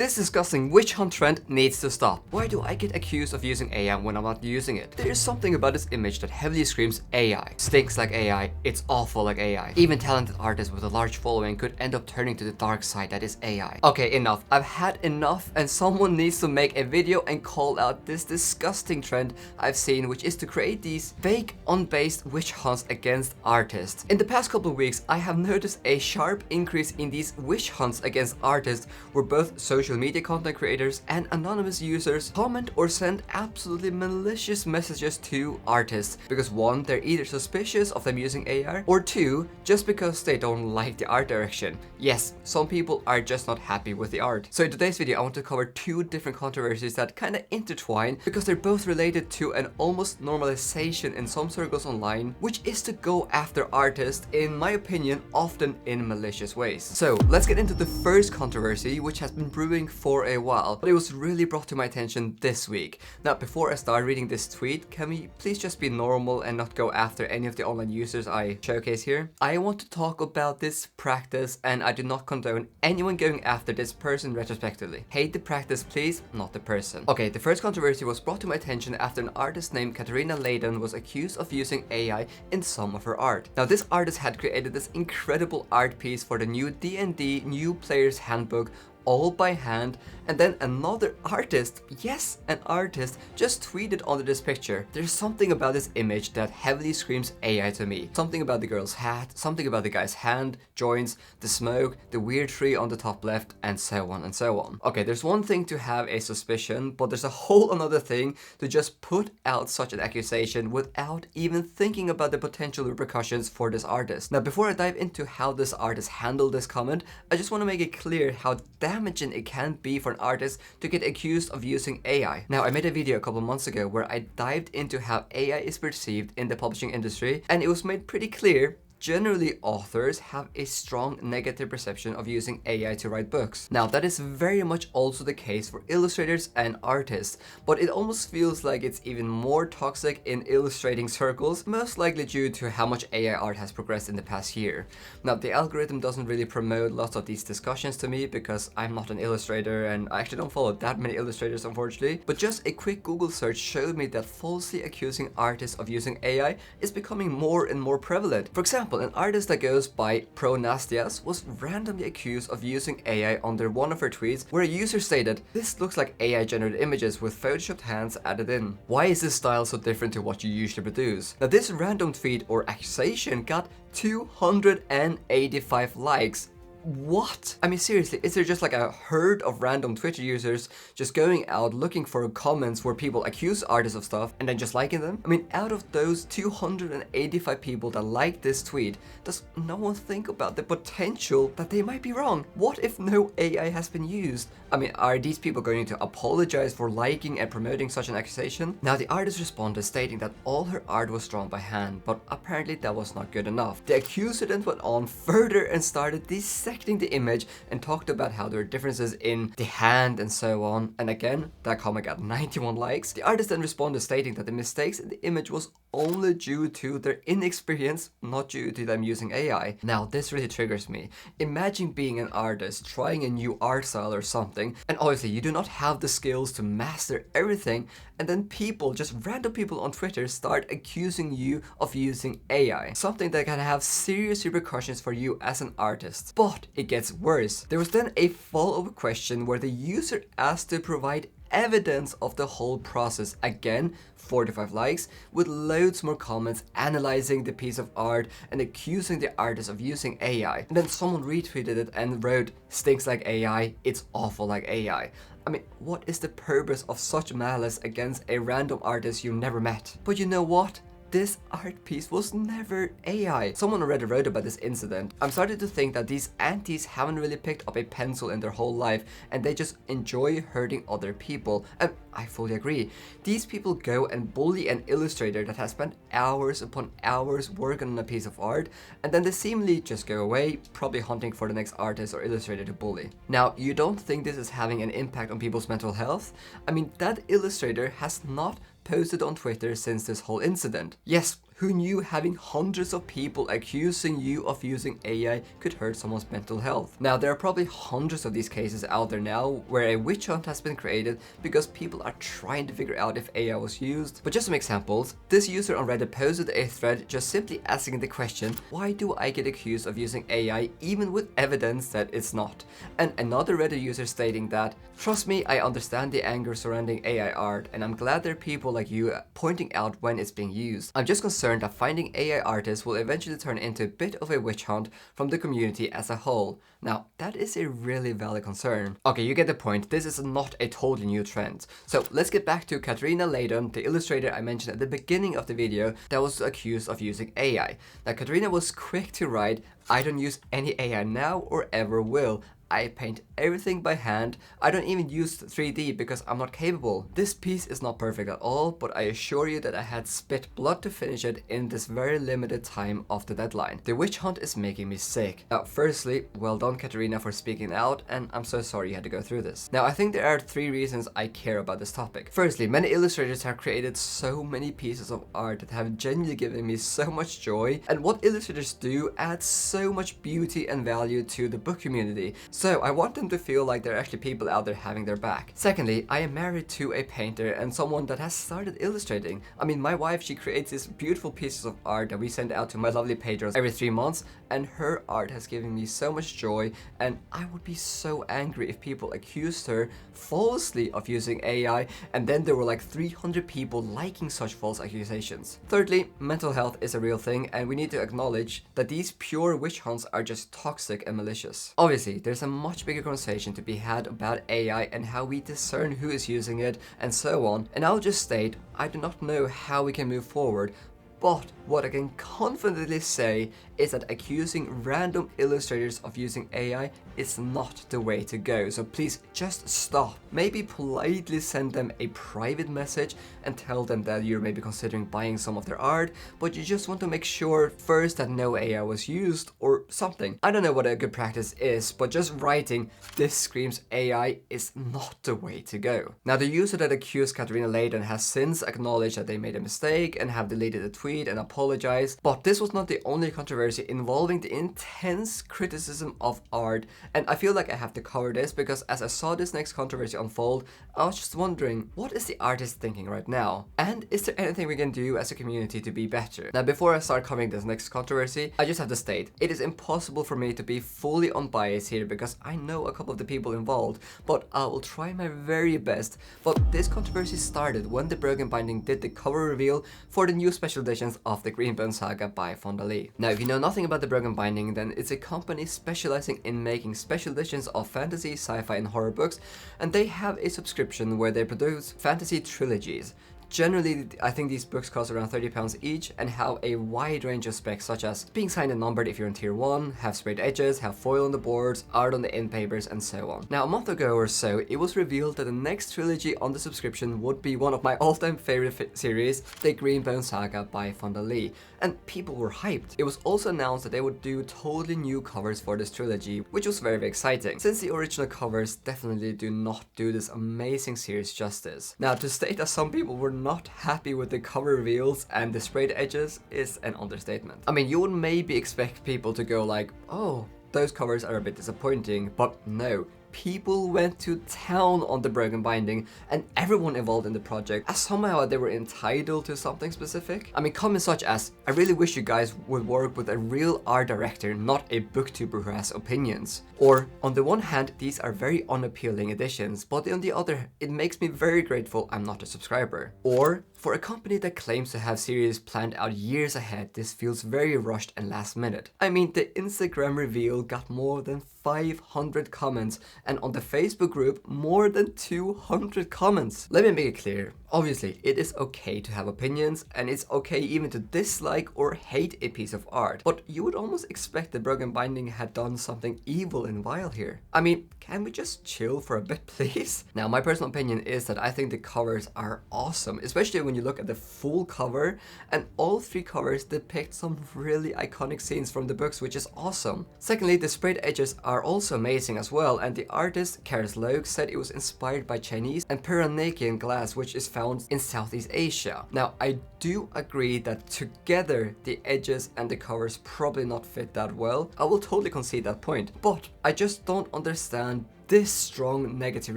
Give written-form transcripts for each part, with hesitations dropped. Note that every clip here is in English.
This disgusting witch hunt trend needs to stop. Why do I get accused of using AI when I'm not using it? There is something about this image that heavily screams AI. Stinks like AI, it's awful like AI. Even talented artists with a large following could end up turning to the dark side that is AI. Okay, enough. I've had enough, and someone needs to make a video and call out this disgusting trend I've seen, which is to create these fake, unbased witch hunts against artists. In the past couple of weeks, I have noticed a sharp increase in these witch hunts against artists where both social media content creators and anonymous users comment or send absolutely malicious messages to artists because one, they're either suspicious of them using AI, or two, just because they don't like the art direction. Yes, some people are just not happy with the art. So in today's video, I want to cover two different controversies that kind of intertwine because they're both related to an almost normalization in some circles online, which is to go after artists, in my opinion, often in malicious ways. So let's get into the first controversy, which has been brewing for a while, but it was really brought to my attention this week. Now, before I start reading this tweet, can we please just be normal and not go after any of the online users I showcase here? I want to talk about this practice, and I do not condone anyone going after this person retrospectively. Hate the practice, please, not the person. Okay, the first controversy was brought to my attention after an artist named Katarina Leyden was accused of using AI in some of her art. Now, this artist had created this incredible art piece for the new D&D New Player's Handbook all by hand, and then another artist, yes, an artist, just tweeted under this picture. There's something about this image that heavily screams AI to me. Something about the girl's hat, something about the guy's hand, joints, the smoke, the weird tree on the top left, and so on and so on. Okay, there's one thing to have a suspicion, but there's a whole another thing to just put out such an accusation without even thinking about the potential repercussions for this artist. Now, before I dive into how this artist handled this comment, I just want to make it clear how damaging it can be for an artist to get accused of using AI. Now, I made a video a couple months ago where I dived into how AI is perceived in the publishing industry, and it was made pretty clear generally authors have a strong negative perception of using AI to write books. Now, that is very much also the case for illustrators and artists, but it almost feels like it's even more toxic in illustrating circles, most likely due to how much AI art has progressed in the past year. Now, the algorithm doesn't really promote lots of these discussions to me because I'm not an illustrator and I actually don't follow that many illustrators, unfortunately, but just a quick Google search showed me that falsely accusing artists of using AI is becoming more and more prevalent. For example, an artist that goes by Pronastias was randomly accused of using AI under one of her tweets where a user stated, "This looks like AI generated images with photoshopped hands added in. Why is this style so different to what you usually produce?" Now, this random tweet or accusation got 285 likes. What? I mean, seriously, is there just like a herd of random Twitter users just going out looking for comments where people accuse artists of stuff and then just liking them? I mean, out of those 285 people that liked this tweet, does no one think about the potential that they might be wrong? What if no AI has been used? I mean, are these people going to apologize for liking and promoting such an accusation? Now, the artist responded stating that all her art was drawn by hand, but apparently that was not good enough. The accuser then went on further and started dissecting the image and talked about how there are differences in the hand and so on. And again, that comment got 91 likes. The artist then responded stating that the mistakes in the image was only due to their inexperience, not due to them using AI. Now, this really triggers me. Imagine being an artist trying a new art style or something, and obviously you do not have the skills to master everything, and then people, just random people on Twitter, start accusing you of using AI. Something that can have serious repercussions for you as an artist. But it gets worse. There was then a follow-up question where the user asked to provide evidence of the whole process. Again, 45 likes, with loads more comments analyzing the piece of art and accusing the artist of using AI. And then someone retweeted it and wrote, "Stinks like AI, it's awful like AI." I mean, what is the purpose of such malice against a random artist you never met? But you know what? This art piece was never AI. Someone already wrote about this incident. I'm starting to think that these antis haven't really picked up a pencil in their whole life and they just enjoy hurting other people. And I fully agree. These people go and bully an illustrator that has spent hours upon hours working on a piece of art, and then they seemingly just go away, probably hunting for the next artist or illustrator to bully. Now, you don't think this is having an impact on people's mental health? I mean, that illustrator has not posted on Twitter since this whole incident. Yes, Who knew having hundreds of people accusing you of using AI could hurt someone's mental health? Now, there are probably hundreds of these cases out there now where a witch hunt has been created because people are trying to figure out if AI was used. But just some examples, this user on Reddit posted a thread just simply asking the question, why do I get accused of using AI even with evidence that it's not? And another Reddit user stating that, trust me, I understand the anger surrounding AI art, and I'm glad there are people like you pointing out when it's being used. I'm just concerned that finding AI artists will eventually turn into a bit of a witch hunt from the community as a whole. Now, that is a really valid concern. Okay, you get the point, this is not a totally new trend. So let's get back to Katarina Layden, the illustrator I mentioned at the beginning of the video that was accused of using AI. Now, Katarina was quick to write, I don't use any AI now or ever will. I paint everything by hand. I don't even use 3D because I'm not capable. This piece is not perfect at all, but I assure you that I had spit blood to finish it in this very limited time of the deadline. The witch hunt is making me sick. Now, firstly, well done Katarina for speaking out, and I'm so sorry you had to go through this. Now, I think there are 3 reasons I care about this topic. Firstly, many illustrators have created so many pieces of art that have genuinely given me so much joy, and what illustrators do adds so much beauty and value to the book community. So I want them to feel like there are actually people out there having their back. Secondly, I am married to a painter and someone that has started illustrating. I mean, my wife, she creates these beautiful pieces of art that we send out to my lovely patrons every 3 months, and her art has given me so much joy, and I would be so angry if people accused her falsely of using AI and then there were like 300 people liking such false accusations. Thirdly, mental health is a real thing, and we need to acknowledge that these pure witch hunts are just toxic and malicious. Obviously, there's a much bigger conversation to be had about AI and how we discern who is using it and so on, and I'll just state, I do not know how we can move forward, but what I can confidently say is that accusing random illustrators of using AI is not the way to go, so please just stop. Maybe politely send them a private message and tell them that you're maybe considering buying some of their art, but you just want to make sure first that no AI was used or something. I don't know what a good practice is, but just writing, this screams AI is not the way to go. Now, the user that accused Katarina Layden has since acknowledged that they made a mistake and have deleted the tweet and apologized, but this was not the only controversy involving the intense criticism of art, and I feel like I have to cover this because as I saw this next controversy unfold, I was just wondering, what is the artist thinking right now? And is there anything we can do as a community to be better? Now, before I start covering this next controversy, I just have to state, it is impossible for me to be fully unbiased here because I know a couple of the people involved, but I will try my very best. But this controversy started when the Broken Binding did the cover reveal for the new special editions of the Greenbone Saga by Fonda Lee. Now, if you know nothing about the Broken Binding, then it's a company specializing in making special editions of fantasy, sci-fi and horror books, and they have a subscription where they produce fantasy trilogies. Generally, I think these books cost around £30 each and have a wide range of specs, such as being signed and numbered if you're in tier 1, have sprayed edges, have foil on the boards, art on the end papers, and so on. Now, a month ago or so, it was revealed that the next trilogy on the subscription would be one of my all-time favorite series, the Greenbone Saga by Fonda Lee, and people were hyped. It was also announced that they would do totally new covers for this trilogy, which was very, very exciting, since the original covers definitely do not do this amazing series justice. Now, to state that some people were not happy with the cover reveals and the sprayed edges is an understatement. I mean, you would maybe expect people to go like, oh, those covers are a bit disappointing, but no. People went to town on the Broken Binding, and everyone involved in the project, as somehow they were entitled to something specific. I mean, comments such as, I really wish you guys would work with a real art director, not a booktuber who has opinions. Or, on the one hand, these are very unappealing additions, but on the other, it makes me very grateful I'm not a subscriber. Or, for a company that claims to have series planned out years ahead, this feels very rushed and last minute. I mean, the Instagram reveal got more than 500 comments, and on the Facebook group, more than 200 comments. Let me make it clear, obviously, it is okay to have opinions, and it's okay even to dislike or hate a piece of art, but you would almost expect the Broken Binding had done something evil and vile here. I mean, can we just chill for a bit, please? Now, my personal opinion is that I think the covers are awesome, especially when you look at the full cover, and all 3 covers depict some really iconic scenes from the books, which is awesome. Secondly, the sprayed edges are also amazing as well, and the artist, Karis Logue, said it was inspired by Chinese and Pyrenean glass, which is found in Southeast Asia. Now, I do agree that together the edges and the covers probably not fit that well. I will totally concede that point, but I just don't understand this strong negative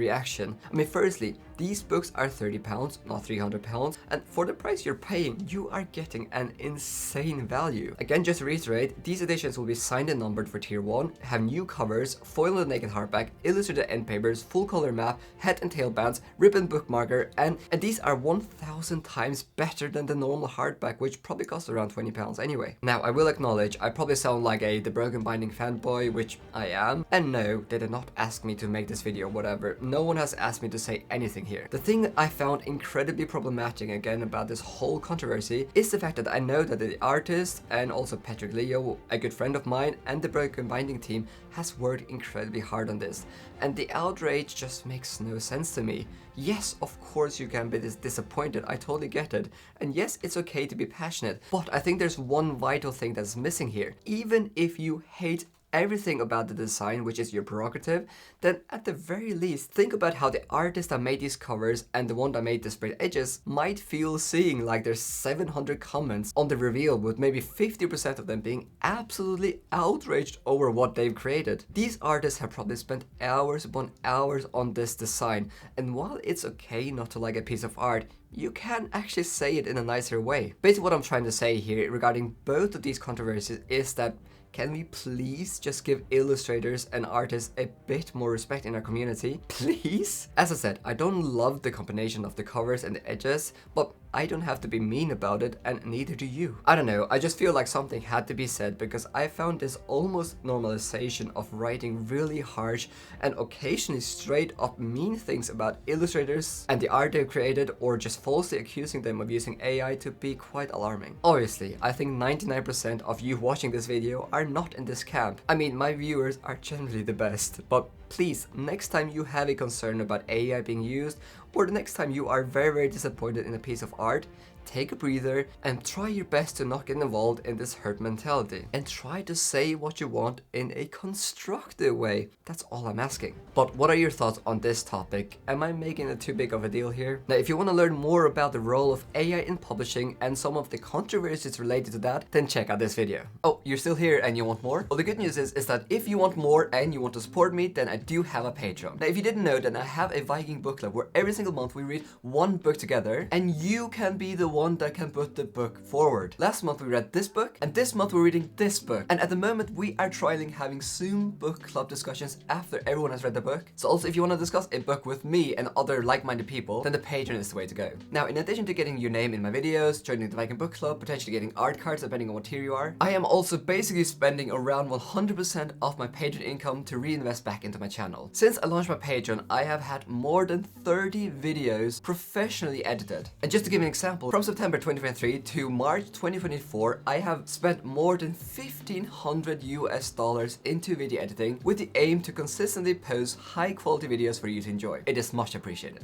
reaction. I mean, firstly, these books are £30, not £300, and for the price you're paying, you are getting an insane value. Again, just to reiterate, these editions will be signed and numbered for tier 1, have new covers, foil and naked hardback, illustrated end papers, full color map, head and tail bands, ribbon bookmarker, and these are 1,000 times better than the normal hardback, which probably costs around £20 anyway. Now, I will acknowledge, I probably sound like The Broken Binding fanboy, which I am, and no, they did not ask me to make this video, whatever. No one has asked me to say anything here. The thing that I found incredibly problematic again about this whole controversy is the fact that I know that the artist and also Patrick Leo, a good friend of mine, and the Broken Binding team has worked incredibly hard on this, and the outrage just makes no sense to me. Yes, of course you can be disappointed, I totally get it, and yes, it's okay to be passionate, but I think there's one vital thing that's missing here. Even if you hate everything about the design, which is your prerogative, then at the very least, think about how the artist that made these covers and the one that made the sprayed edges might feel seeing like there's 700 comments on the reveal, with maybe 50% of them being absolutely outraged over what they've created. These artists have probably spent hours upon hours on this design, and while it's okay not to like a piece of art, you can actually say it in a nicer way. Basically what I'm trying to say here regarding both of these controversies is that can we please just give illustrators and artists a bit more respect in our community? Please? As I said, I don't love the combination of the covers and the edges, but I don't have to be mean about it, and neither do you. I don't know, I just feel like something had to be said because I found this almost normalization of writing really harsh and occasionally straight up mean things about illustrators and the art they've created, or just falsely accusing them of using AI, to be quite alarming. Obviously, I think 99% of you watching this video are not in this camp. I mean, my viewers are generally the best, but please, next time you have a concern about AI being used, or the next time you are very disappointed in a piece of art, take a breather and try your best to not get involved in this herd mentality. And try to say what you want in a constructive way. That's all I'm asking. But what are your thoughts on this topic? Am I making it too big of a deal here? Now, if you want to learn more about the role of AI in publishing and some of the controversies related to that, then check out this video. Oh, you're still here and you want more? Well, the good news is that if you want more and you want to support me, then I do have a Patreon. Now, if you didn't know, then I have a Viking book club where every single month we read one book together, and you can be the one that can put the book forward. Last month we read this book, and this month we're reading this book. And at the moment we are trialing having Zoom book club discussions after everyone has read the book. So also, if you want to discuss a book with me and other like-minded people, then the Patreon is the way to go. Now, in addition to getting your name in my videos, joining the Viking book club, potentially getting art cards depending on what tier you are, I am also basically spending around 100% of my Patreon income to reinvest back into my channel. Since I launched my Patreon, I have had more than 30 videos professionally edited. And just to give you an example, from September 2023 to March 2024, I have spent more than $1,500 into video editing with the aim to consistently post high quality videos for you to enjoy. It is much appreciated.